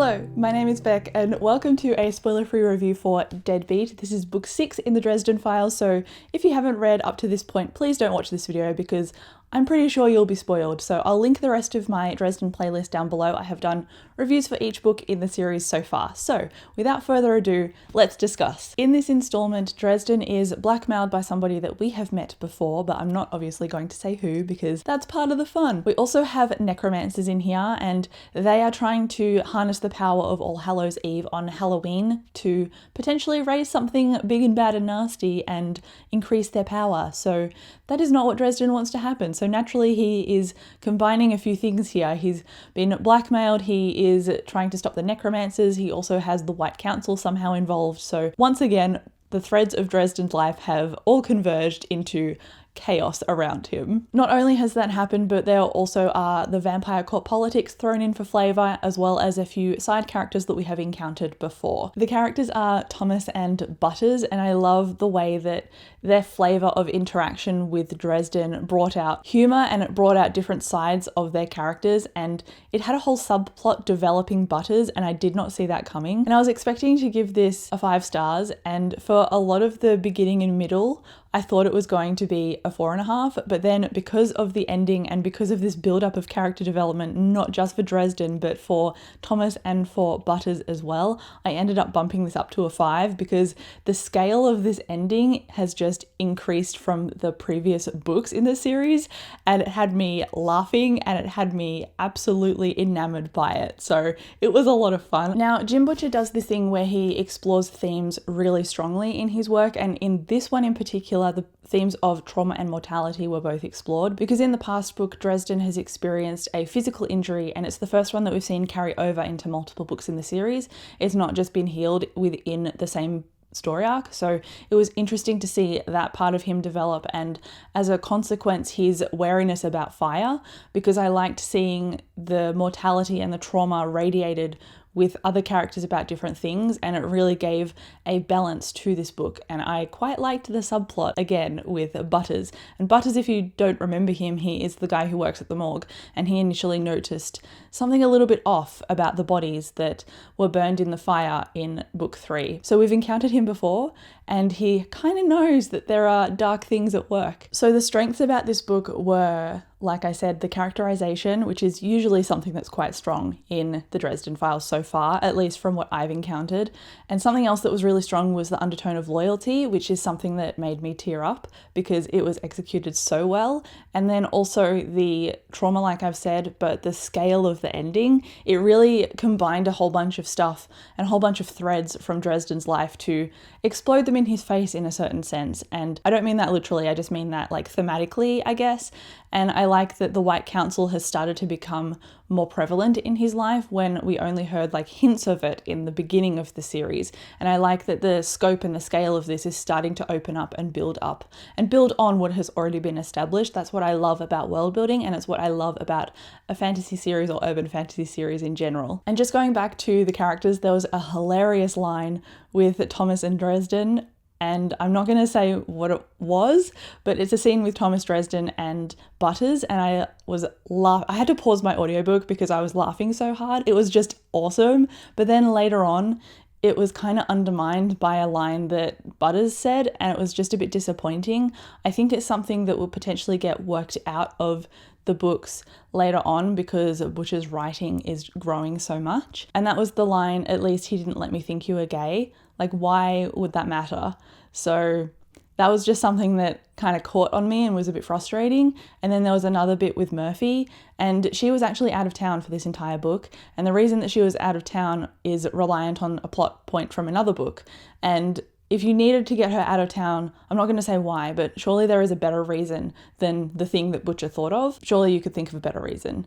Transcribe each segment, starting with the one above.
Hello, my name is Beck and welcome to a spoiler-free review for Deadbeat. This is book 6 in the Dresden files, so if you haven't read up to this point, please don't watch this video because I'm pretty sure you'll be spoiled. So I'll link the rest of my Dresden playlist down below. I have done reviews for each book in the series so far. So without further ado, let's discuss. In this installment, Dresden is blackmailed by somebody that we have met before, but I'm not obviously going to say who because that's part of the fun. We also have necromancers in here and they are trying to harness the power of All Hallows Eve on Halloween to potentially raise something big and bad and nasty and increase their power. So that is not what Dresden wants to happen. So naturally he is combining a few things here. He's been blackmailed, he is trying to stop the necromancers, he also has the White Council somehow involved. So once again, the threads of Dresden's life have all converged into chaos around him. Not only has that happened, but there also are the vampire court politics thrown in for flavour, as well as a few side characters that we have encountered before. The characters are Thomas and Butters, and I love the way that their flavour of interaction with Dresden brought out humour and it brought out different sides of their characters, and it had a whole subplot developing Butters, and I did not see that coming. And I was expecting to give this a 5 stars, and for a lot of the beginning and middle, I thought it was going to be a 4.5, but then because of the ending and because of this build-up of character development, not just for Dresden, but for Thomas and for Butters as well, I ended up bumping this up to a 5 because the scale of this ending has just increased from the previous books in the series, and it had me laughing and it had me absolutely enamored by it. So it was a lot of fun. Now, Jim Butcher does this thing where he explores themes really strongly in his work, and in this one in particular, the themes of trauma and mortality were both explored, because in the past book Dresden has experienced a physical injury and it's the first one that we've seen carry over into multiple books in the series. It's not just been healed within the same story arc, so it was interesting to see that part of him develop, and as a consequence his wariness about fire, because I liked seeing the mortality and the trauma radiated with other characters about different things, and it really gave a balance to this book. And I quite liked the subplot again with Butters. And Butters, if you don't remember him, he is the guy who works at the morgue, and he initially noticed something a little bit off about the bodies that were burned in the fire in book 3. So we've encountered him before, and he kind of knows that there are dark things at work. So the strengths about this book were, like I said, the characterization, which is usually something that's quite strong in the Dresden files so far, at least from what I've encountered. And something else that was really strong was the undertone of loyalty, which is something that made me tear up because it was executed so well. And then also the trauma, like I've said, but the scale of the ending, it really combined a whole bunch of stuff and a whole bunch of threads from Dresden's life to explode them in his face in a certain sense. And I don't mean that literally, I just mean that like thematically, I guess. And I like that the White Council has started to become more prevalent in his life when we only heard like hints of it in the beginning of the series. And I like that the scope and the scale of this is starting to open up and build on what has already been established. That's what I love about world building, and it's what I love about a fantasy series or urban fantasy series in general. And just going back to the characters, there was a hilarious line with Thomas and Dresden, and I'm not going to say what it was, but it's a scene with Thomas Dresden and Butters, and I had to pause my audiobook because I was laughing so hard. It was just awesome. But then later on, it was kind of undermined by a line that Butters said, and it was just a bit disappointing. I think it's something that will potentially get worked out of the books later on because Butcher's writing is growing so much. And that was the line, "At least he didn't let me think you were gay." Like, why would that matter? So that was just something that kind of caught on me and was a bit frustrating. And then there was another bit with Murphy, and she was actually out of town for this entire book. And the reason that she was out of town is reliant on a plot point from another book. And if you needed to get her out of town, I'm not going to say why, but surely there is a better reason than the thing that Butcher thought of. Surely you could think of a better reason.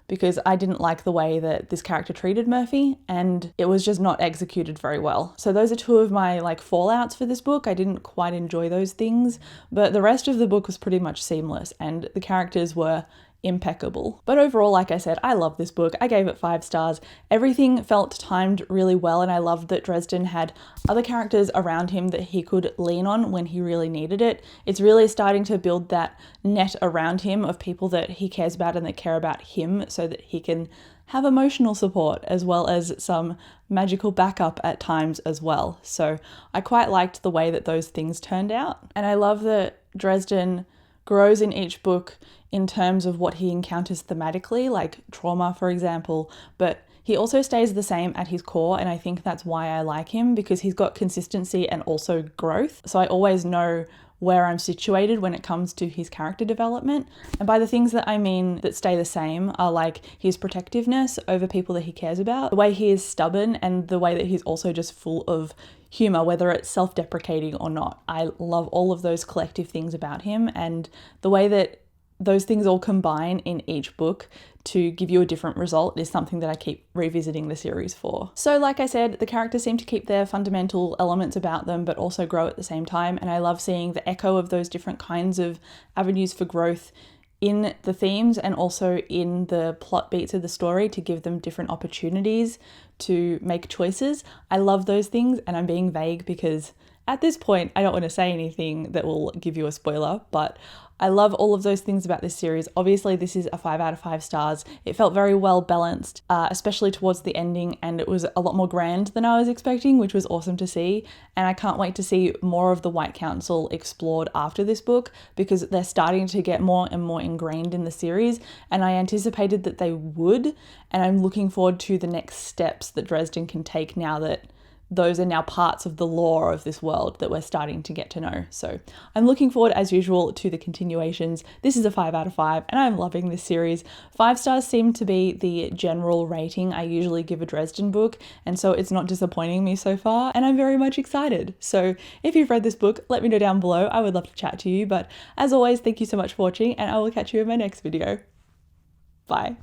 Because I didn't like the way that this character treated Murphy, and it was just not executed very well. So those are two of my like fallouts for this book. I didn't quite enjoy those things, but the rest of the book was pretty much seamless, and the characters were impeccable. But overall, like I said, I love this book. I gave it 5 stars. Everything felt timed really well, and I loved that Dresden had other characters around him that he could lean on when he really needed it. It's really starting to build that net around him of people that he cares about and that care about him, so that he can have emotional support as well as some magical backup at times as well. So I quite liked the way that those things turned out. And I love that Dresden grows in each book in terms of what he encounters thematically, like trauma, for example, but he also stays the same at his core, and I think that's why I like him, because he's got consistency and also growth. So I always know where I'm situated when it comes to his character development. And by the things that I mean that stay the same are like his protectiveness over people that he cares about, the way he is stubborn, and the way that he's also just full of humor, whether it's self-deprecating or not. I love all of those collective things about him, and the way that those things all combine in each book to give you a different result is something that I keep revisiting the series for. So like I said, the characters seem to keep their fundamental elements about them but also grow at the same time, and I love seeing the echo of those different kinds of avenues for growth in the themes and also in the plot beats of the story to give them different opportunities to make choices. I love those things, and I'm being vague because at this point I don't want to say anything that will give you a spoiler, but I love all of those things about this series. Obviously, this is a 5 out of 5 stars. It felt very well balanced, especially towards the ending, and it was a lot more grand than I was expecting, which was awesome to see. And I can't wait to see more of the White Council explored after this book, because they're starting to get more and more ingrained in the series, and I anticipated that they would, and I'm looking forward to the next steps that Dresden can take now that those are now parts of the lore of this world that we're starting to get to know. So I'm looking forward, as usual, to the continuations. This is a 5 out of 5, and I'm loving this series. 5 stars seem to be the general rating I usually give a Dresden book, and so it's not disappointing me so far, and I'm very much excited. So if you've read this book, let me know down below. I would love to chat to you, but as always, thank you so much for watching, and I will catch you in my next video. Bye.